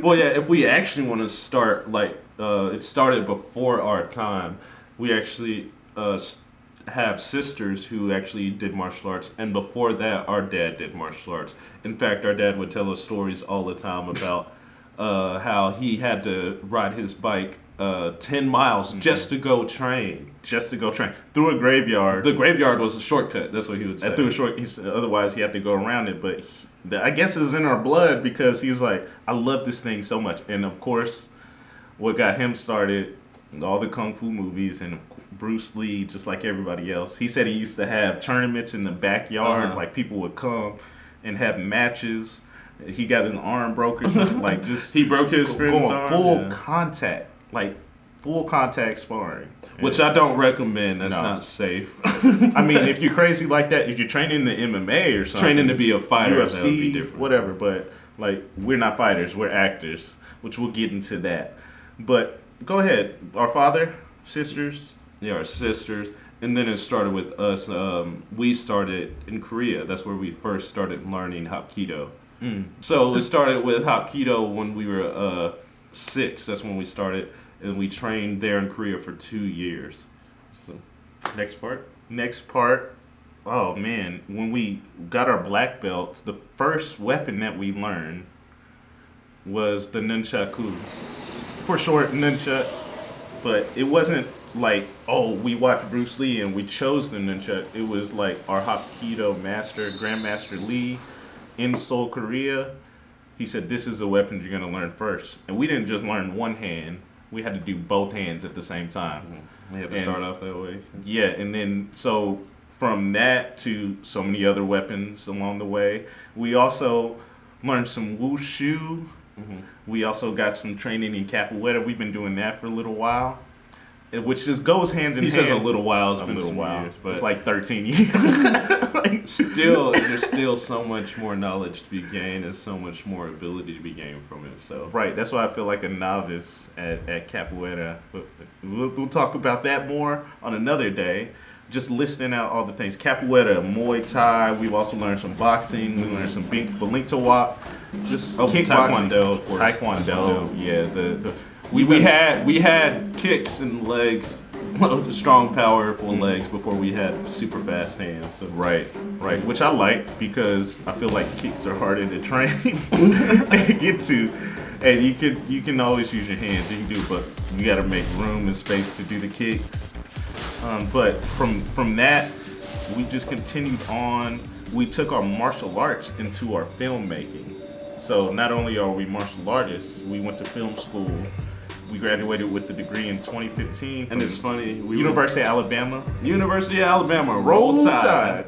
Well, yeah, if we actually want to start, like, it started before our time. We actually have sisters who actually did martial arts, and before that, our dad did martial arts. In fact, our dad would tell us stories all the time about how he had to ride his bike 10 miles just to go train. Just to go train through a graveyard. The graveyard was a shortcut. That's what he would say. Through a short. He said, otherwise, he had to go around it. But I guess it's in our blood because he was like, I love this thing so much. And of course, what got him started, all the kung fu movies and Bruce Lee, just like everybody else. He said he used to have tournaments in the backyard. Like people would come and have matches. He got his arm broken, like just he broke his friend's arm. Full contact, like full contact sparring. Which I don't recommend. That's not safe. I mean, if you're crazy like that, if you're training the MMA or something, training to be a fighter, UFC, that would be different. Whatever. But like, we're not fighters, we're actors, which we'll get into that. But go ahead, our father, sisters. Yeah, our sisters. And then it started with us. We started in Korea. That's where we first started learning Hapkido. So it started with Hapkido when we were 6. That's when we started. And we trained there in Korea for 2 years. So, next part. Oh man, when we got our black belts, the first weapon that we learned was the nunchaku. For short, nunchuck. But it wasn't like, oh, we watched Bruce Lee and we chose the nunchuck. It was like our Hapkido master, Grandmaster Lee in Seoul, Korea. He said, this is the weapon you're gonna learn first. And we didn't just learn one hand. We had to do both hands at the same time. We had to start off that way. Yeah, and then so from that to so many other weapons along the way. We also learned some wushu. We also got some training in capoeira. We've been doing that for a little while, which just goes hand in hand. He says a little while. It's A been little some while, years, but it's but like 13 years. still, there's still so much more knowledge to be gained and so much more ability to be gained from it. So Right, that's why I feel like a novice at capoeira. But we'll talk about that more on another day. Just listing out all the things. Capoeira, Muay Thai. We've also learned some boxing. We learned some Balintawak. Just kickboxing. Taekwondo, of course. Taekwondo. Yeah, we had kicks and legs, strong, powerful legs before we had super fast hands. So. Right. Which I like because I feel like kicks are harder to train, get to, and you can always use your hands. You can do, but you got to make room and space to do the kicks. But from that, we just continued on. We took our martial arts into our filmmaking. So not only are we martial artists, we went to film school. We graduated with the degree in 2015. And it's funny. University of Alabama. Roll Tide.